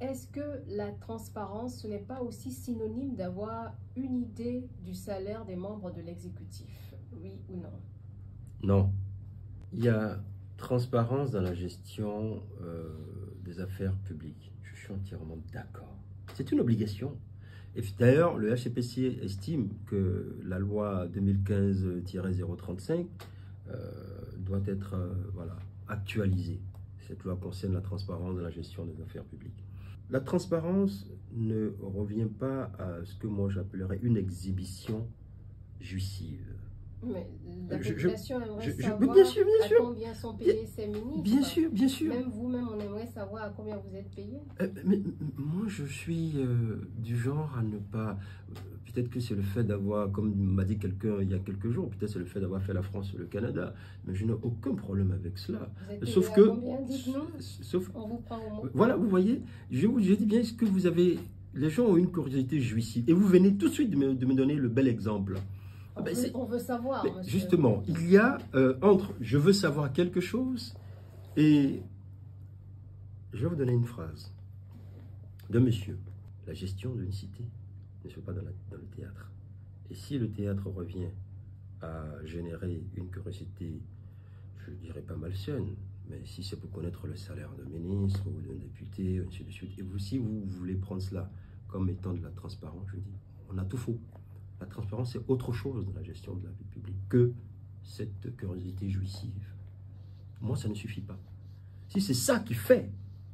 est-ce que la transparence, ce n'est pas aussi synonyme d'avoir une idée du salaire des membres de l'exécutif? Oui ou non? Non. Il y a transparence dans la gestion des affaires publiques. Je suis entièrement d'accord. C'est une obligation. Et d'ailleurs, le HCPC estime que la loi 2015-035 doit être voilà, actualisée. Cette loi concerne la transparence dans la gestion des affaires publiques. La transparence ne revient pas à ce que moi j'appellerais une exhibition jouissive. Mais la population aimerait savoir bien sûr, à combien sont payés ces ministres. Bien sûr, bien sûr. Même vous-même, on aimerait savoir à combien vous êtes payé. Mais moi, je suis du genre à ne pas... peut-être que c'est le fait d'avoir, comme m'a dit quelqu'un il y a quelques jours, peut-être c'est le fait d'avoir fait la France et le Canada, mais je n'ai aucun problème avec cela. Vous êtes payé Sauf à que... combien, dites-nous. Sauf, on vous prend au mot. Voilà, vous voyez, je dis bien ce que vous avez... Les gens ont une curiosité jouissive. Et vous venez tout de suite de me donner le bel exemple. On veut savoir, monsieur. Justement, il y a entre je veux savoir quelque chose et je vais vous donner une phrase de monsieur. La gestion d'une cité ne se fait pas dans le théâtre. Et si le théâtre revient à générer une curiosité, je dirais pas malsaine, mais si c'est pour connaître le salaire d'un ministre ou d'un député, ainsi de suite, et vous, si vous voulez prendre cela comme étant de la transparence, je dis, on a tout faux. La transparence, c'est autre chose dans la gestion de la vie publique que cette curiosité jouissive. Moi, ça ne suffit pas. Si c'est ça qui fait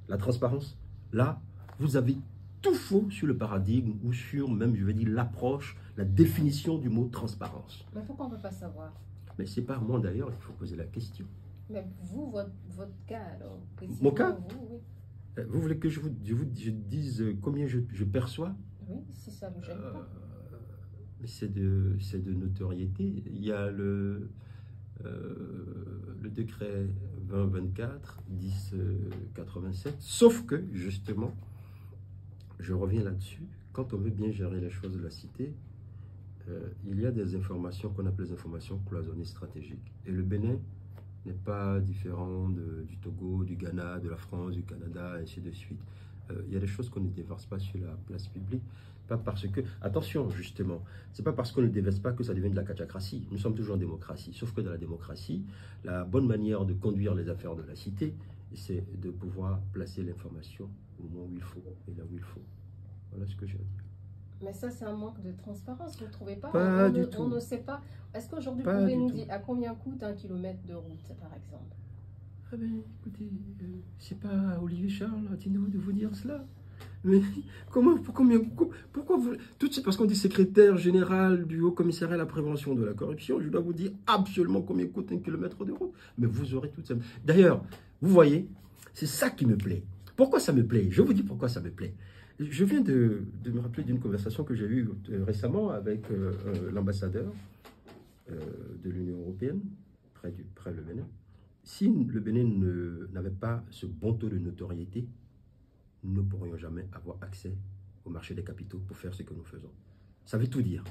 la transparence, là, vous avez tout faux sur le paradigme ou sur même, je vais dire, l'approche, la définition du mot transparence. Mais pourquoi on ne peut pas savoir? Mais ce n'est pas à moi d'ailleurs, il faut poser la question. Mais vous, votre cas, alors? Mon cas? Vous, oui. Vous voulez que je dise combien je perçois? Oui, si ça vous gêne pas. C'est de notoriété. Il y a le décret 2024-1087, sauf que, justement, je reviens là-dessus, quand on veut bien gérer les choses de la cité, il y a des informations qu'on appelle les informations cloisonnées stratégiques. Et le Bénin n'est pas différent du Togo, du Ghana, de la France, du Canada, et ainsi de suite. Il y a des choses qu'on ne déverse pas sur la place publique. Pas parce que, attention justement, c'est pas parce qu'on ne déverse pas que ça devient de la kachacratie. Nous sommes toujours en démocratie. Sauf que dans la démocratie, la bonne manière de conduire les affaires de la cité, c'est de pouvoir placer l'information au moment où il faut et là où il faut. Voilà ce que j'ai à dire. Mais ça, c'est un manque de transparence, vous ne trouvez pas? Pas du tout. On ne sait pas. Est-ce qu'aujourd'hui, vous pouvez nous dire à combien coûte 1 kilomètre de route, par exemple? Ah ben, écoutez, c'est pas Olivier Charles à Tino de vous dire cela. Mais pourquoi vous... Tout c'est parce qu'on dit secrétaire général du Haut Commissariat à la prévention de la corruption, je dois vous dire absolument combien coûte 1 kilomètre de route. Mais vous aurez tout ça. D'ailleurs, vous voyez, c'est ça qui me plaît. Pourquoi ça me plaît? Je vous dis pourquoi ça me plaît. Je viens de me rappeler d'une conversation que j'ai eue récemment avec l'ambassadeur de l'Union européenne, près le Bénin. Si le Bénin n'avait pas ce bon taux de notoriété, nous ne pourrions jamais avoir accès au marché des capitaux pour faire ce que nous faisons. Ça veut tout dire.